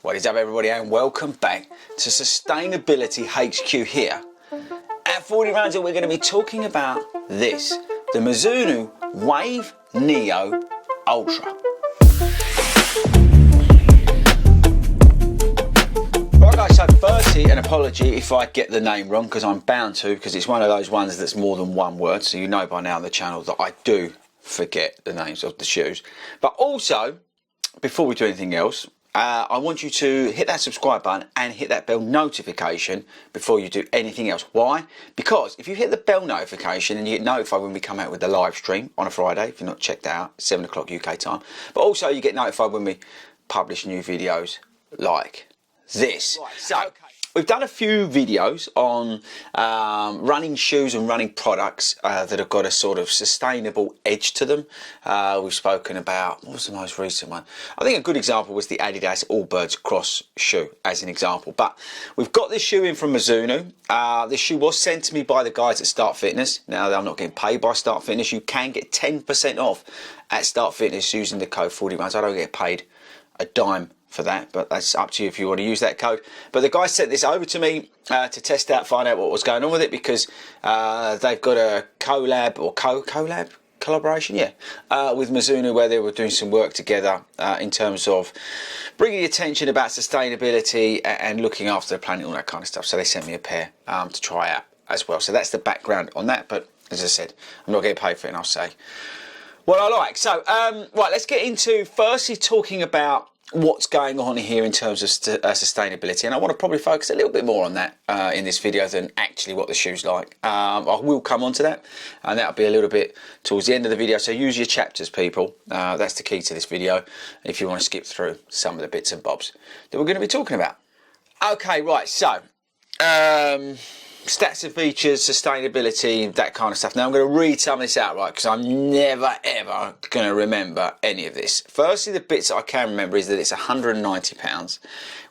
What is up, everybody, and welcome back to Sustainability HQ here at 40 Runs. We're going to be talking about this, the Mizuno Wave Neo Ultra. Right guys, so firstly an apology if I get the name wrong, because I'm bound to, because it's one of those ones that's more than one word, so you know by now on the channel that I do forget the names of the shoes. But also, before we do anything else, I want you to hit that subscribe button and hit that bell notification before you do anything else. Why? Because if you hit the bell notification and you get notified when we come out with the live stream on a Friday, if you're not checked that out, 7 o'clock UK time, but also you get notified when we publish new videos like this. Right, so we've done a few videos on running shoes and running products that have got a sort of sustainable edge to them. We've spoken about, what was the most recent one? I think a good example was the Adidas Allbirds Cross shoe as an example. But we've got this shoe in from Mizuno. This shoe was sent to me by the guys at Start Fitness. Now I'm not getting paid by Start Fitness. You can get 10% off at Start Fitness using the code 40 Runs. I don't get paid a dime for that, but that's up to you if you want to use that code. But the guys sent this over to me to test out, find out what was going on with it, because they've got a collab or collaboration, with Mizuno, where they were doing some work together in terms of bringing attention about sustainability and looking after the planet, all that kind of stuff. So they sent me a pair to try out as well. So that's the background on that. But as I said, I'm not getting paid for it, and I'll say what I like. So right, let's get into firstly talking about what's going on here in terms of sustainability, and I want to probably focus a little bit more on that in this video than actually what the shoe's like. I will come on to that, and that'll be a little bit towards the end of the video, so use your chapters, people. That's the key to this video if you want to skip through some of the bits and bobs that we're going to be talking about. Okay, right, so stats and features, sustainability, that kind of stuff. Now I'm going to read some of this out, right, because I'm never ever going to remember any of this. Firstly, the bits that I can remember is that it's £190.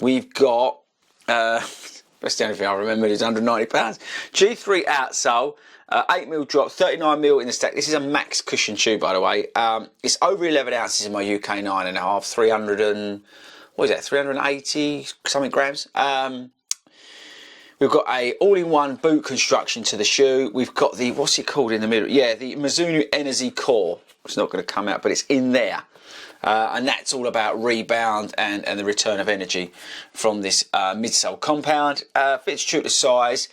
We've got, that's the only thing I remember is £190. G3 outsole, 8mm drop, 39mm in the stack. This is a max cushion shoe, by the way. It's over 11 ounces in my UK 9.5, 380 something grams. We've got a all-in-one boot construction to the shoe. We've got the, what's it called in the middle? Yeah, the Mizuno Energy Core. It's not going to come out, but it's in there. And that's all about rebound and the return of energy from this midsole compound. Fits true to size.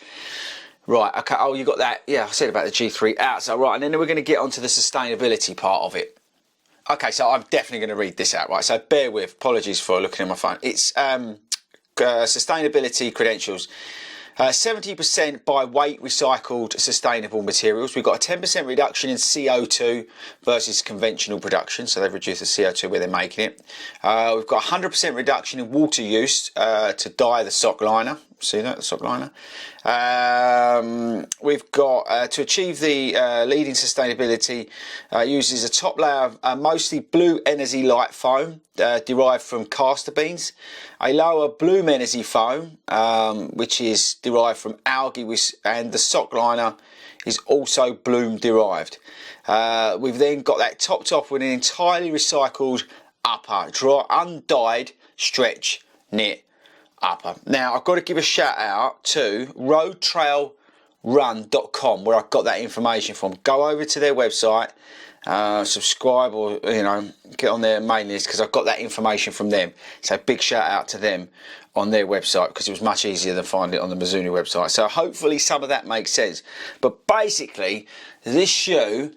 Right, okay, oh, you got that. Yeah, I said about the G3 outsole. Right, and then we're going to get onto the sustainability part of it. Okay, so I'm definitely going to read this out, right? So bear with, apologies for looking at my phone. It's sustainability credentials. 70% by weight recycled sustainable materials. We've got a 10% reduction in CO2 versus conventional production, so they've reduced the CO2 where they're making it. We've got 100% reduction in water use to dye the sock liner. See that, the sock liner? We've got, to achieve the leading sustainability, uses a top layer of mostly blue energy light foam derived from castor beans, a lower bloom energy foam, which is derived from algae, and the sock liner is also bloom derived. We've then got that topped off with an entirely recycled upper, dry, undyed stretch knit upper. Now I've got to give a shout out to roadtrailrun.com, where I got that information from. Go over to their website, subscribe, or get on their mailing list, because I've got that information from them. So big shout out to them on their website, because it was much easier than finding it on the Mizuno website. So hopefully some of that makes sense. But basically this shoe,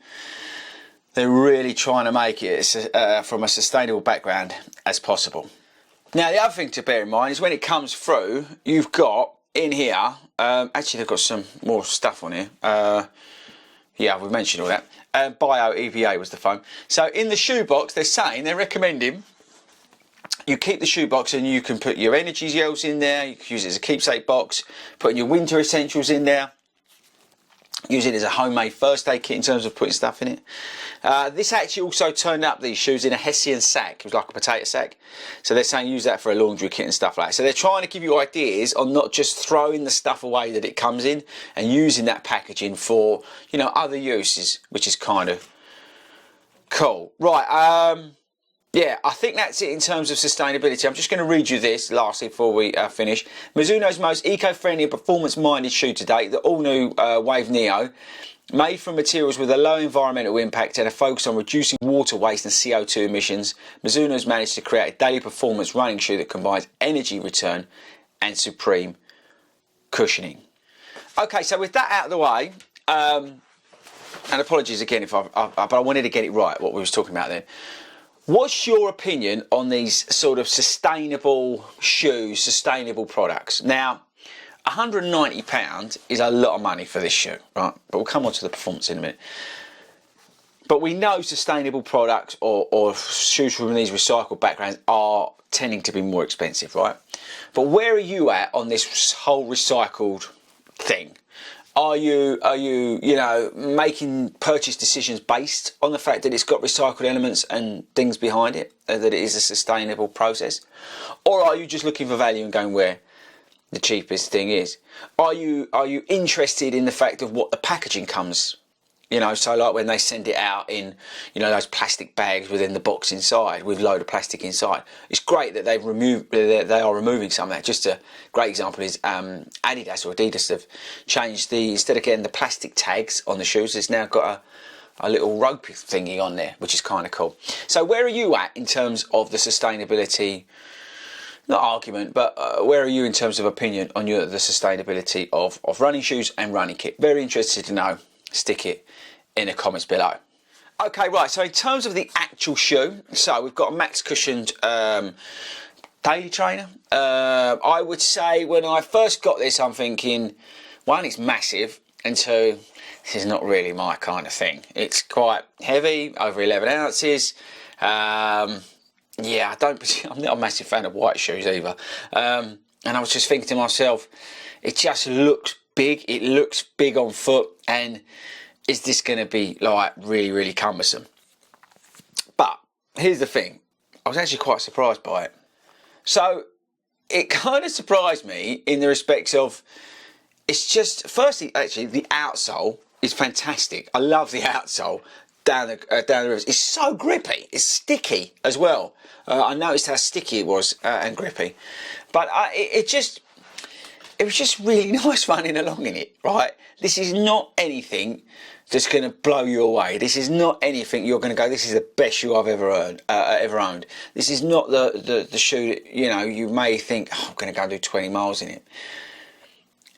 they're really trying to make it from a sustainable background as possible. Now the other thing to bear in mind is when it comes through, you've got in here, actually they've got some more stuff on here. Yeah, we've mentioned all that. Bio EVA was the foam. So in the shoe box, they're recommending you keep the shoe box, and you can put your energy gels in there. You can use it as a keepsake box, putting your winter essentials in there. Use it as a homemade first aid kit in terms of putting stuff in it. This actually also turned up these shoes in a Hessian sack. It was like a potato sack. So they're saying use that for a laundry kit and stuff like that. So they're trying to give you ideas on not just throwing the stuff away that it comes in, and using that packaging for, other uses, which is kind of cool. Right, Yeah, I think that's it in terms of sustainability. I'm just going to read you this lastly before we finish. Mizuno's most eco-friendly and performance-minded shoe to date, the all-new Wave Neo, made from materials with a low environmental impact and a focus on reducing water waste and CO2 emissions. Mizuno's managed to create a daily performance running shoe that combines energy return and supreme cushioning. Okay, so with that out of the way, and apologies again if but I wanted to get it right, what we was talking about then. What's your opinion on these sort of sustainable shoes, sustainable products? Now, £190 is a lot of money for this shoe, right? But we'll come on to the performance in a minute. But we know sustainable products or shoes from these recycled backgrounds are tending to be more expensive, right? But where are you at on this whole recycled thing? Are you know, making purchase decisions based on the fact that it's got recycled elements and things behind it, that it is a sustainable process? Or are you just looking for value and going where the cheapest thing is? Are you interested in the fact of what the packaging comes, you know, so like when they send it out in, you know, those plastic bags within the box inside with a load of plastic inside. It's great that they are removing some of that. Just a great example is Adidas or Adidas have changed instead of getting the plastic tags on the shoes, it's now got a little rope thingy on there, which is kind of cool. So where are you at in terms of the sustainability, not argument, but where are you in terms of opinion on the sustainability of running shoes and running kit? Very interested to know. Stick it in the comments below. Okay, right, so in terms of the actual shoe, so we've got a max cushioned daily trainer. I would say when I first got this, I'm thinking, one, it's massive, and two, this is not really my kind of thing. It's quite heavy, over 11 ounces. Yeah, I'm not a massive fan of white shoes either. And I was just thinking to myself, it just looks big. It looks big on foot, and is this going to be like really, really cumbersome? But here's the thing, I was actually quite surprised by it. So it kind of surprised me in the respects of, it's just, firstly, actually, the outsole is fantastic. I love the outsole down the rivers. It's so grippy. It's sticky as well. I noticed how sticky it was and grippy. But it was just really nice running along in it, right? This is not anything that's going to blow you away. This is not anything you're going to go, this is the best shoe I've ever owned. This is not the shoe that, you know, you may think, oh, I'm going to go do 20 miles in it.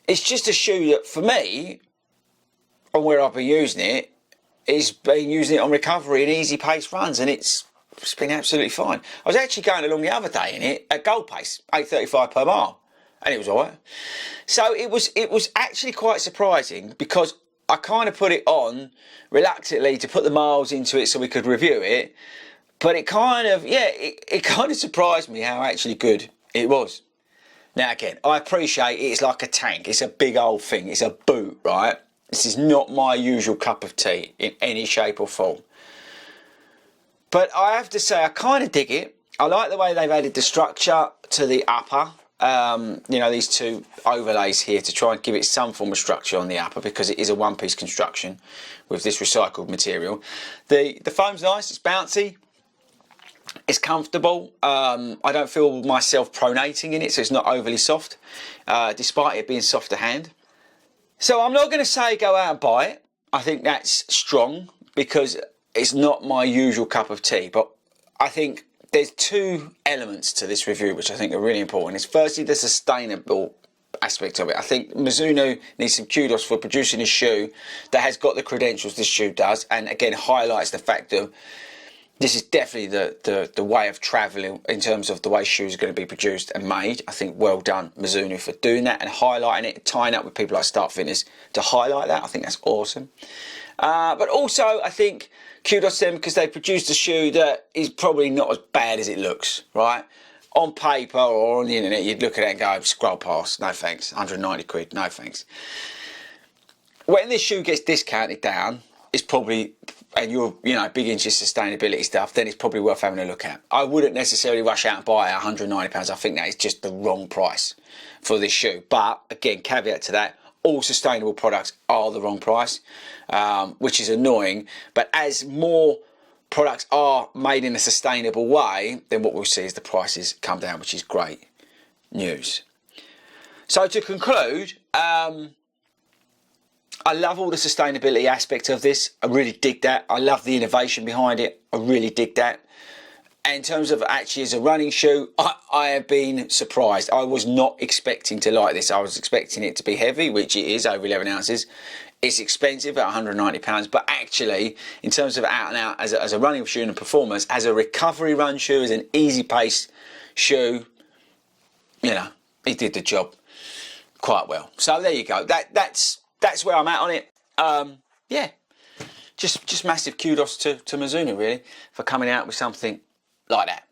It's just a shoe that, for me, on where I've been using it, is been using it on recovery and easy pace runs, and it's been absolutely fine. I was actually going along the other day in it at goal pace, 8:35 per mile, and it was all right. So it was actually quite surprising, because I kind of put it on reluctantly to put the miles into it so we could review it, but it kind of, yeah, it kind of surprised me how actually good it was. Now again, I appreciate it's like a tank, it's a big old thing, it's a boot, right? This is not my usual cup of tea in any shape or form. But I have to say, I kind of dig it. I like the way they've added the structure to the upper. You know, these two overlays here to try and give it some form of structure on the upper, because it is a one-piece construction with this recycled material. The foam's nice, it's bouncy, it's comfortable. I don't feel myself pronating in it, so it's not overly soft, despite it being soft to hand. So I'm not going to say go out and buy it. I think that's strong, because it's not my usual cup of tea. But I think there's two elements to this review which I think are really important. It's firstly the sustainable aspect of it. I think Mizuno needs some kudos for producing a shoe that has got the credentials this shoe does, and again highlights the fact that this is definitely the way of travelling in terms of the way shoes are going to be produced and made. I think well done Mizuno for doing that and highlighting it, tying up with people like Start Fitness to highlight that. I think that's awesome. But also I think kudos to them, because they produced a shoe that is probably not as bad as it looks, right? On paper or on the internet, you'd look at it and go, scroll past, no thanks, 190 quid, no thanks. When this shoe gets discounted down, it's probably, and you're, you know, big into sustainability stuff, then it's probably worth having a look at. I wouldn't necessarily rush out and buy £190. I think that is just the wrong price for this shoe. But again, caveat to that, all sustainable products are the wrong price, which is annoying. But as more products are made in a sustainable way, then what we'll see is the prices come down, which is great news. So to conclude, I love all the sustainability aspect of this. I really dig that. I love the innovation behind it. I really dig that. And in terms of actually as a running shoe, I have been surprised. I was not expecting to like this. I was expecting it to be heavy, which it is, over 11 ounces. It's expensive at £190, but actually, in terms of out and out as a running shoe and a performance, as a recovery run shoe, as an easy pace shoe, you know, it did the job quite well. So there you go. That's where I'm at on it. Yeah, just massive kudos to Mizuno really for coming out with something like that.